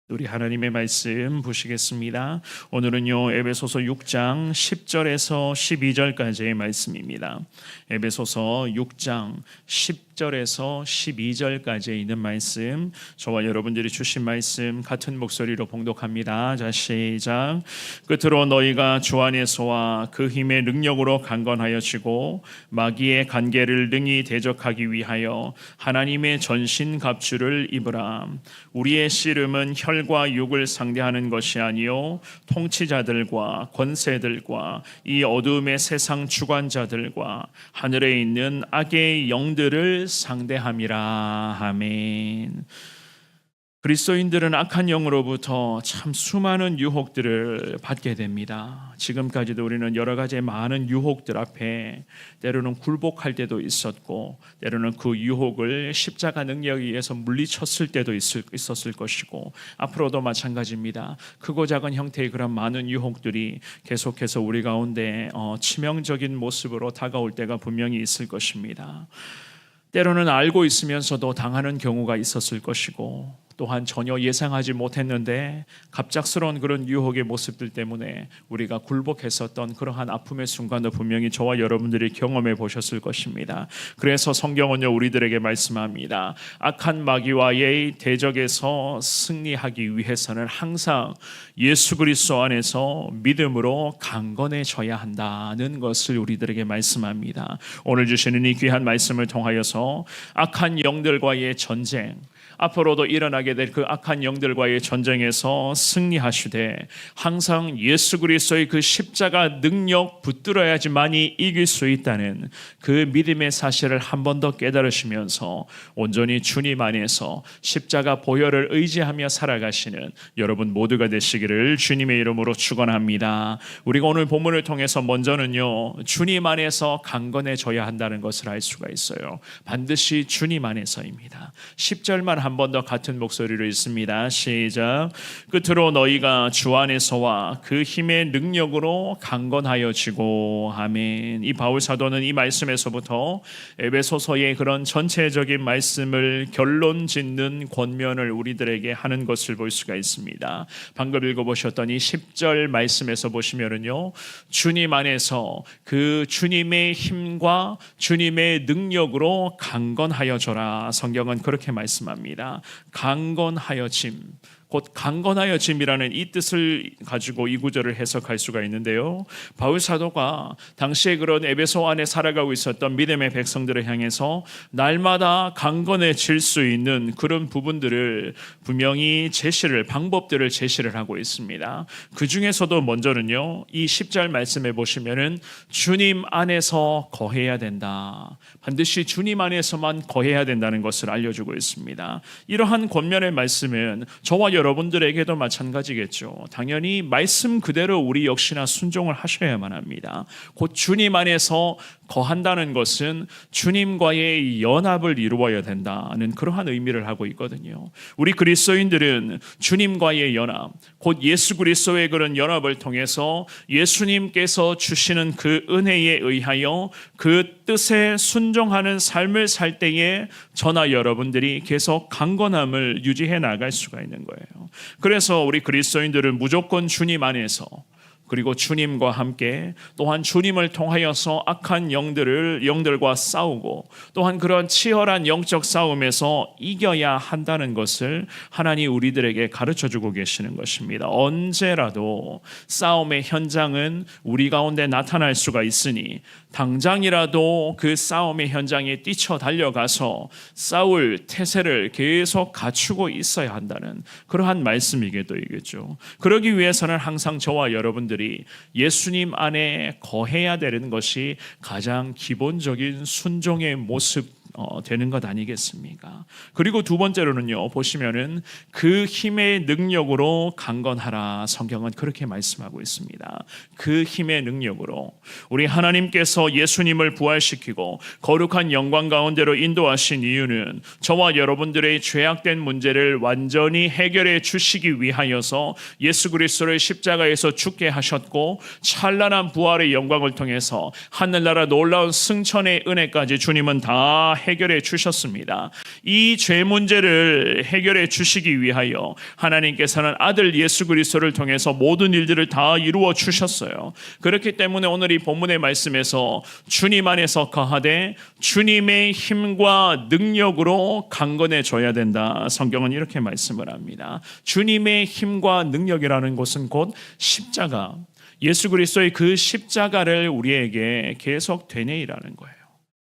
우리 하나님의 말씀 보시겠습니다. 오늘은요 에베소서 6장 10절에서 12절까지의 말씀입니다. 에베소서 6장 10절에서 12절까지 있는 말씀, 저와 여러분들이 주신 말씀 같은 목소리로 봉독합니다. 자, 시작. 끝으로 너희가 주 안에서와 그 힘의 능력으로 강건하여지고 마귀의 관계를 능히 대적하기 위하여 하나님의 전신 갑주를 입으라. 우리의 씨름은 혈과 육을 상대하는 것이 아니요 통치자들과 권세들과 이 어둠의 세상 주관자들과 하늘에 있는 악의 영들을 상대함이라. 아멘. 그리스도인들은 악한 영으로부터 참 수많은 유혹들을 받게 됩니다. 지금까지도 우리는 여러 가지 많은 유혹들 앞에 때로는 굴복할 때도 있었고, 때로는 그 유혹을 십자가 능력에 의해서 물리쳤을 때도 있었을 것이고, 앞으로도 마찬가지입니다. 크고 작은 형태의 그런 많은 유혹들이 계속해서 우리 가운데 치명적인 모습으로 다가올 때가 분명히 있을 것입니다. 때로는 알고 있으면서도 당하는 경우가 있었을 것이고, 또한 전혀 예상하지 못했는데 갑작스러운 그런 유혹의 모습들 때문에 우리가 굴복했었던 그러한 아픔의 순간도 분명히 저와 여러분들이 경험해 보셨을 것입니다. 그래서 성경은요 우리들에게 말씀합니다. 악한 마귀와의 대적에서 승리하기 위해서는 항상 예수 그리스도 안에서 믿음으로 강건해져야 한다는 것을 우리들에게 말씀합니다. 오늘 주시는 이 귀한 말씀을 통하여서 악한 영들과의 전쟁, 앞으로도 일어나게 될 그 악한 영들과의 전쟁에서 승리하시되 항상 예수 그리스도의 그 십자가 능력 붙들어야지만이 이길 수 있다는 그 믿음의 사실을 한 번 더 깨달으시면서 온전히 주님 안에서 십자가 보혈을 의지하며 살아가시는 여러분 모두가 되시기를 주님의 이름으로 축원합니다. 우리가 오늘 본문을 통해서 먼저는요 주님 안에서 강건해져야 한다는 것을 알 수가 있어요. 반드시 주님 안에서입니다. 10절만 한 번 더 같은 목소리로 읽습니다. 시작. 끝으로 너희가 주 안에서와 그 힘의 능력으로 강건하여지고. 아멘. 이 바울 사도는 이 말씀에서부터 에베소서의 그런 전체적인 말씀을 결론 짓는 권면을 우리들에게 하는 것을 볼 수가 있습니다. 방금 읽어보셨던 이 10절 말씀에서 보시면은요 주님 안에서 그 주님의 힘과 주님의 능력으로 강건하여져라. 성경은 그렇게 말씀합니다. 강건하여짐, 곧 강건하여짐이라는 이 뜻을 가지고 이 구절을 해석할 수가 있는데요. 바울 사도가 당시에 그런 에베소 안에 살아가고 있었던 믿음의 백성들을 향해서 날마다 강건해질 수 있는 그런 부분들을 분명히 방법들을 제시를 하고 있습니다. 그 중에서도 먼저는요, 이 10절 말씀에 보시면은 주님 안에서 거해야 된다. 반드시 주님 안에서만 거해야 된다는 것을 알려주고 있습니다. 이러한 권면의 말씀은 저와 여러분들에게도 마찬가지겠죠. 당연히 말씀 그대로 우리 역시나 순종을 하셔야만 합니다. 곧 주님 안에서 거한다는 것은 주님과의 연합을 이루어야 된다는 그러한 의미를 하고 있거든요. 우리 그리스도인들은 주님과의 연합, 곧 예수 그리스도의 그런 연합을 통해서 예수님께서 주시는 그 은혜에 의하여 그 뜻에 순종하는 삶을 살 때에 저나 여러분들이 계속 강건함을 유지해 나갈 수가 있는 거예요. 그래서 우리 그리스도인들은 무조건 주님 안에서, 그리고 주님과 함께 또한 주님을 통하여서 악한 영들과 싸우고 또한 그런 치열한 영적 싸움에서 이겨야 한다는 것을 하나님 우리들에게 가르쳐주고 계시는 것입니다. 언제라도 싸움의 현장은 우리 가운데 나타날 수가 있으니 당장이라도 그 싸움의 현장에 뛰쳐 달려가서 싸울 태세를 계속 갖추고 있어야 한다는 그러한 말씀이기도 이겠죠. 그러기 위해서는 항상 저와 여러분들이 예수님 안에 거해야 되는 것이 가장 기본적인 순종의 모습 되는 것 아니겠습니까? 그리고 두 번째로는요, 보시면은 그 힘의 능력으로 강건하라. 성경은 그렇게 말씀하고 있습니다. 그 힘의 능력으로 우리 하나님께서 예수님을 부활시키고 거룩한 영광 가운데로 인도하신 이유는 저와 여러분들의 죄악된 문제를 완전히 해결해 주시기 위하여서 예수 그리스도를 십자가에서 죽게 하셨고 찬란한 부활의 영광을 통해서 하늘나라 놀라운 승천의 은혜까지 주님은 다 해결해 주셨습니다. 이 죄 문제를 해결해 주시기 위하여 하나님께서는 아들 예수 그리스도를 통해서 모든 일들을 다 이루어 주셨어요. 그렇기 때문에 오늘 이 본문의 말씀에서 주님 안에서 거하되 주님의 힘과 능력으로 강건해져야 된다. 성경은 이렇게 말씀을 합니다. 주님의 힘과 능력이라는 것은 곧 십자가, 예수 그리스도의 그 십자가를 우리에게 계속 되뇌이라는 거예요.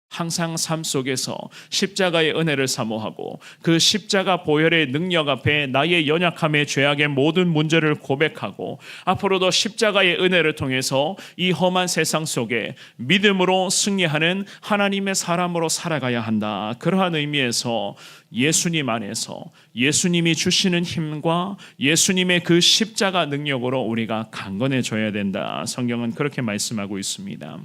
항상 삶 속에서 십자가의 은혜를 사모하고 그 십자가 보혈의 능력 앞에 나의 연약함의 죄악의 모든 문제를 고백하고 앞으로도 십자가의 은혜를 통해서 이 험한 세상 속에 믿음으로 승리하는 하나님의 사람으로 살아가야 한다. 그러한 의미에서 예수님 안에서 예수님이 주시는 힘과 예수님의 그 십자가 능력으로 우리가 강건해져야 된다. 성경은 그렇게 말씀하고 있습니다.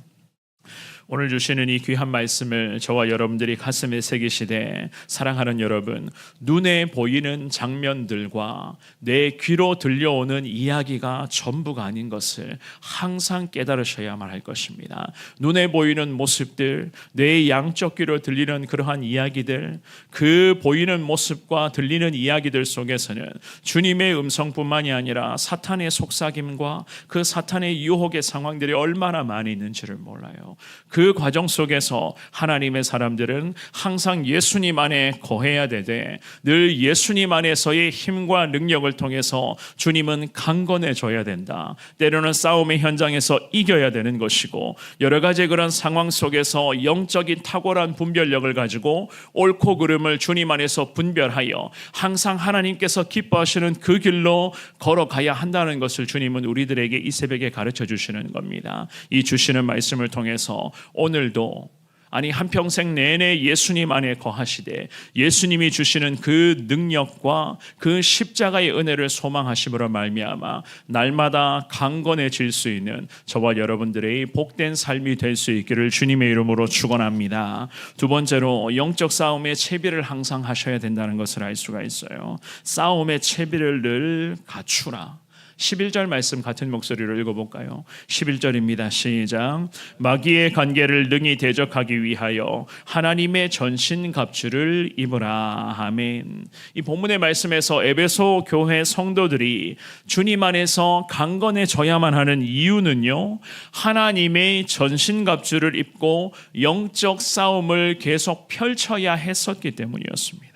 오늘 주시는 이 귀한 말씀을 저와 여러분들이 가슴에 새기시되 사랑하는 여러분, 눈에 보이는 장면들과 내 귀로 들려오는 이야기가 전부가 아닌 것을 항상 깨달으셔야만 할 것입니다. 눈에 보이는 모습들, 내 양쪽 귀로 들리는 그러한 이야기들, 그 보이는 모습과 들리는 이야기들 속에서는 주님의 음성뿐만이 아니라 사탄의 속삭임과 그 사탄의 유혹의 상황들이 얼마나 많이 있는지를 몰라요. 그 과정 속에서 하나님의 사람들은 항상 예수님 안에 거해야 되되 늘 예수님 안에서의 힘과 능력을 통해서 주님은 강건해져야 된다. 때로는 싸움의 현장에서 이겨야 되는 것이고 여러 가지 그런 상황 속에서 영적인 탁월한 분별력을 가지고 옳고 그름을 주님 안에서 분별하여 항상 하나님께서 기뻐하시는 그 길로 걸어가야 한다는 것을 주님은 우리들에게 이 새벽에 가르쳐 주시는 겁니다. 이 주시는 말씀을 통해서 오늘도 아니 한평생 내내 예수님 안에 거하시되 예수님이 주시는 그 능력과 그 십자가의 은혜를 소망하심으로 말미암아 날마다 강건해질 수 있는 저와 여러분들의 복된 삶이 될 수 있기를 주님의 이름으로 축원합니다. 두 번째로 영적 싸움의 채비를 항상 하셔야 된다는 것을 알 수가 있어요. 싸움의 채비를 늘 갖추라. 11절 말씀 같은 목소리로 읽어볼까요? 11절입니다. 시작. 마귀의 관계를 능히 대적하기 위하여 하나님의 전신갑주를 입으라. 아멘. 이 본문의 말씀에서 에베소 교회 성도들이 주님 안에서 강건해져야만 하는 이유는요, 하나님의 전신갑주를 입고 영적 싸움을 계속 펼쳐야 했었기 때문이었습니다.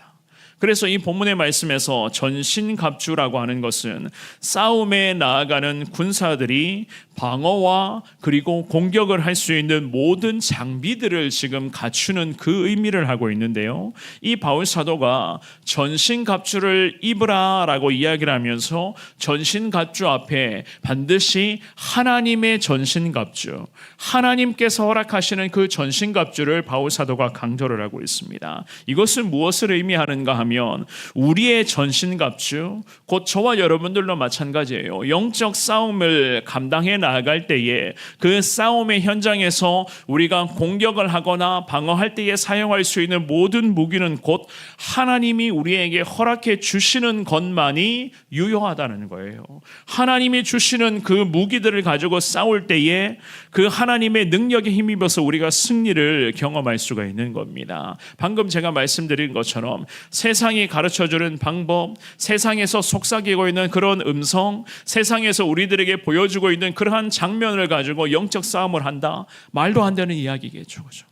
그래서 이 본문의 말씀에서 전신갑주라고 하는 것은 싸움에 나아가는 군사들이 방어와 그리고 공격을 할 수 있는 모든 장비들을 지금 갖추는 그 의미를 하고 있는데요. 이 바울 사도가 전신갑주를 입으라라고 이야기를 하면서 전신갑주 앞에 반드시 하나님의 전신갑주, 하나님께서 허락하시는 그 전신갑주를 바울 사도가 강조를 하고 있습니다. 이것은 무엇을 의미하는가 하면 우리의 전신갑주, 곧 저와 여러분들도 마찬가지예요. 영적 싸움을 감당해 나아갈 때에 그 싸움의 현장에서 우리가 공격을 하거나 방어할 때에 사용할 수 있는 모든 무기는 곧 하나님이 우리에게 허락해 주시는 것만이 유효하다는 거예요. 하나님이 주시는 그 무기들을 가지고 싸울 때에 그 하나님의 능력에 힘입어서 우리가 승리를 경험할 수가 있는 겁니다. 방금 제가 말씀드린 것처럼 세상이 가르쳐주는 방법, 세상에서 속삭이고 있는 그런 음성, 세상에서 우리들에게 보여주고 있는 그러한 장면을 가지고 영적 싸움을 한다? 말도 안 되는 이야기겠죠. 그죠?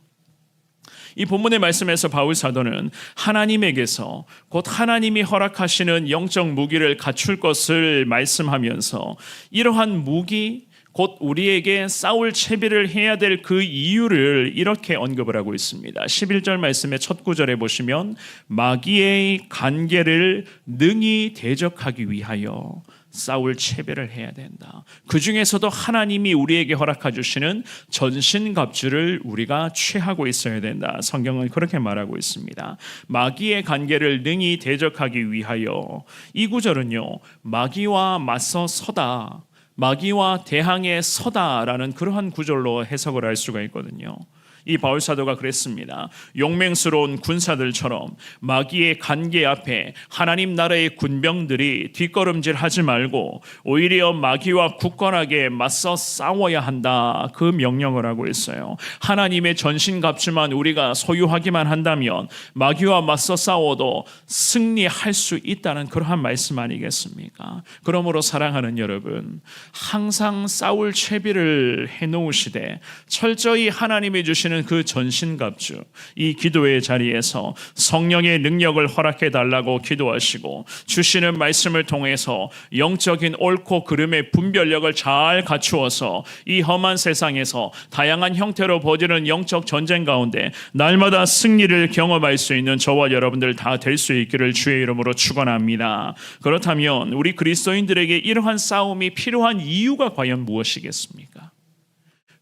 이 본문의 말씀에서 바울 사도는 하나님에게서 곧 하나님이 허락하시는 영적 무기를 갖출 것을 말씀하면서 이러한 무기, 곧 우리에게 싸울 채비를 해야 될 그 이유를 이렇게 언급을 하고 있습니다. 11절 말씀의 첫 구절에 보시면 마귀의 관계를 능히 대적하기 위하여 싸울 채비를 해야 된다. 그 중에서도 하나님이 우리에게 허락해 주시는 전신갑주를 우리가 취하고 있어야 된다. 성경은 그렇게 말하고 있습니다. 마귀의 관계를 능히 대적하기 위하여, 이 구절은요, 마귀와 맞서 서다, 마귀와 대항해 서다라는 그러한 구절로 해석을 할 수가 있거든요. 이 바울 사도가 그랬습니다. 용맹스러운 군사들처럼 마귀의 간계 앞에 하나님 나라의 군병들이 뒷걸음질하지 말고 오히려 마귀와 굳건하게 맞서 싸워야 한다. 그 명령을 하고 있어요. 하나님의 전신갑주만 우리가 소유하기만 한다면 마귀와 맞서 싸워도 승리할 수 있다는 그러한 말씀 아니겠습니까? 그러므로 사랑하는 여러분, 항상 싸울 채비를 해놓으시되 철저히 하나님이 주시는 그 전신갑주, 이 기도의 자리에서 성령의 능력을 허락해 달라고 기도하시고 주시는 말씀을 통해서 영적인 옳고 그름의 분별력을 잘 갖추어서 이 험한 세상에서 다양한 형태로 벌어지는 영적 전쟁 가운데 날마다 승리를 경험할 수 있는 저와 여러분들 다 될 수 있기를 주의 이름으로 축원합니다. 그렇다면 우리 그리스도인들에게 이러한 싸움이 필요한 이유가 과연 무엇이겠습니까?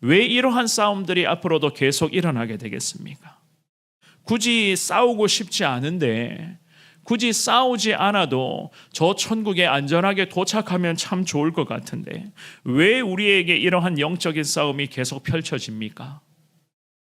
왜 이러한 싸움들이 앞으로도 계속 일어나게 되겠습니까? 굳이 싸우고 싶지 않은데, 굳이 싸우지 않아도 저 천국에 안전하게 도착하면 참 좋을 것 같은데 왜 우리에게 이러한 영적인 싸움이 계속 펼쳐집니까?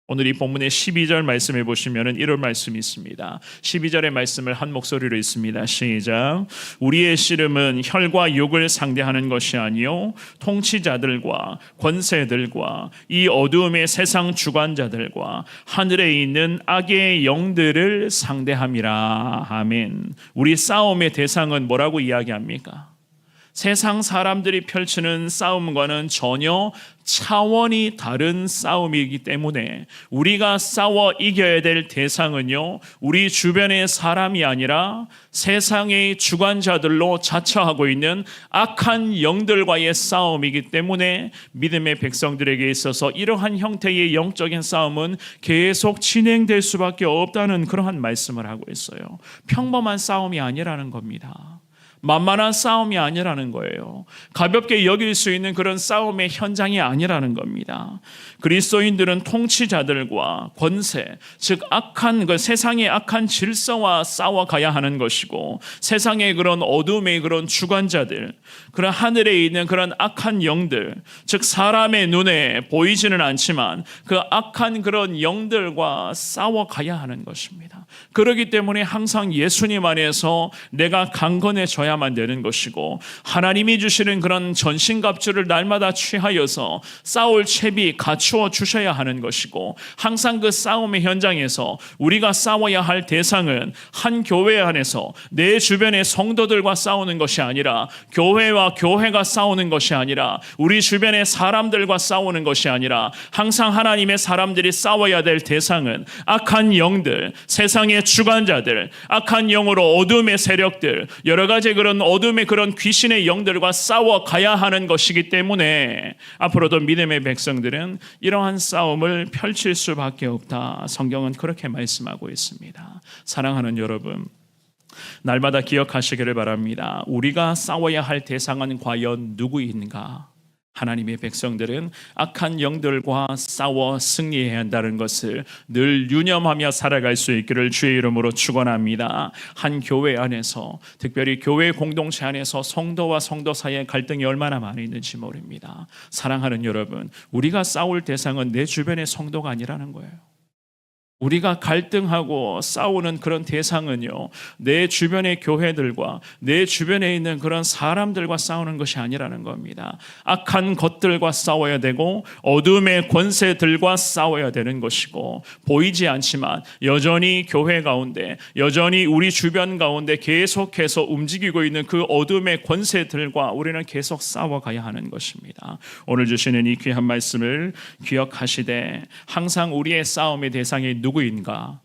오늘 이 본문의 12절 말씀해 보시면 이런 말씀이 있습니다. 12절의 말씀을 한 목소리로 읽습니다. 시작. 우리의 씨름은 혈과 육을 상대하는 것이 아니요 통치자들과 권세들과 이 어두움의 세상 주관자들과 하늘에 있는 악의 영들을 상대함이라. 아멘. 우리 싸움의 대상은 뭐라고 이야기합니까? 세상 사람들이 펼치는 싸움과는 전혀 차원이 다른 싸움이기 때문에 우리가 싸워 이겨야 될 대상은요, 우리 주변의 사람이 아니라 세상의 주관자들로 자처하고 있는 악한 영들과의 싸움이기 때문에 믿음의 백성들에게 있어서 이러한 형태의 영적인 싸움은 계속 진행될 수밖에 없다는 그러한 말씀을 하고 있어요. 평범한 싸움이 아니라는 겁니다. 만만한 싸움이 아니라는 거예요. 가볍게 여길 수 있는 그런 싸움의 현장이 아니라는 겁니다. 그리스도인들은 통치자들과 권세, 즉 악한 그 세상의 악한 질서와 싸워가야 하는 것이고, 세상의 그런 어둠의 그런 주관자들, 그런 하늘에 있는 그런 악한 영들, 즉 사람의 눈에 보이지는 않지만 그 악한 그런 영들과 싸워가야 하는 것입니다. 그렇기 때문에 항상 예수님 안에서 내가 강건해져야만 되는 것이고, 하나님이 주시는 그런 전신갑주를 날마다 취하여서 싸울 채비 갖추어 주셔야 하는 것이고, 항상 그 싸움의 현장에서 우리가 싸워야 할 대상은 한 교회 안에서 내 주변의 성도들과 싸우는 것이 아니라, 교회와 교회가 싸우는 것이 아니라, 우리 주변의 사람들과 싸우는 것이 아니라, 항상 하나님의 사람들이 싸워야 될 대상은 악한 영들, 세상의 주관자들, 악한 영으로 어둠의 세력들, 여러 가지 그런 어둠의 그런 귀신의 영들과 싸워가야 하는 것이기 때문에 앞으로도 믿음의 백성들은 이러한 싸움을 펼칠 수밖에 없다. 성경은 그렇게 말씀하고 있습니다. 사랑하는 여러분, 날마다 기억하시기를 바랍니다. 우리가 싸워야 할 대상은 과연 누구인가? 하나님의 백성들은 악한 영들과 싸워 승리해야 한다는 것을 늘 유념하며 살아갈 수 있기를 주의 이름으로 축원합니다. 한 교회 안에서, 특별히 교회 공동체 안에서 성도와 성도 사이의 갈등이 얼마나 많이 있는지 모릅니다. 사랑하는 여러분, 우리가 싸울 대상은 내 주변의 성도가 아니라는 거예요. 우리가 갈등하고 싸우는 그런 대상은요, 내 주변의 교회들과 내 주변에 있는 그런 사람들과 싸우는 것이 아니라는 겁니다. 악한 것들과 싸워야 되고 어둠의 권세들과 싸워야 되는 것이고, 보이지 않지만 여전히 교회 가운데, 여전히 우리 주변 가운데 계속해서 움직이고 있는 그 어둠의 권세들과 우리는 계속 싸워가야 하는 것입니다. 오늘 주시는 이 귀한 말씀을 기억하시되 항상 우리의 싸움의 대상이 누구인가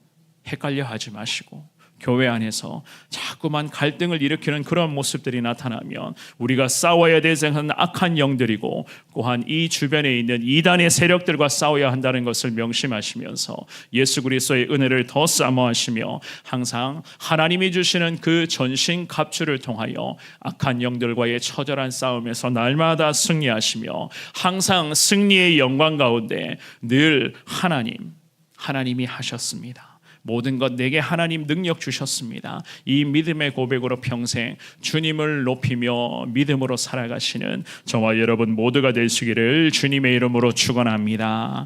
헷갈려 하지 마시고, 교회 안에서 자꾸만 갈등을 일으키는 그런 모습들이 나타나면 우리가 싸워야 될 대상은 악한 영들이고, 또한 이 주변에 있는 이단의 세력들과 싸워야 한다는 것을 명심하시면서 예수 그리스도의 은혜를 더 사모하시며 항상 하나님이 주시는 그 전신 갑주를 통하여 악한 영들과의 처절한 싸움에서 날마다 승리하시며, 항상 승리의 영광 가운데 늘 하나님이 하셨습니다. 모든 것 내게 하나님 능력 주셨습니다. 이 믿음의 고백으로 평생 주님을 높이며 믿음으로 살아가시는 저와 여러분 모두가 되시기를 주님의 이름으로 축원합니다.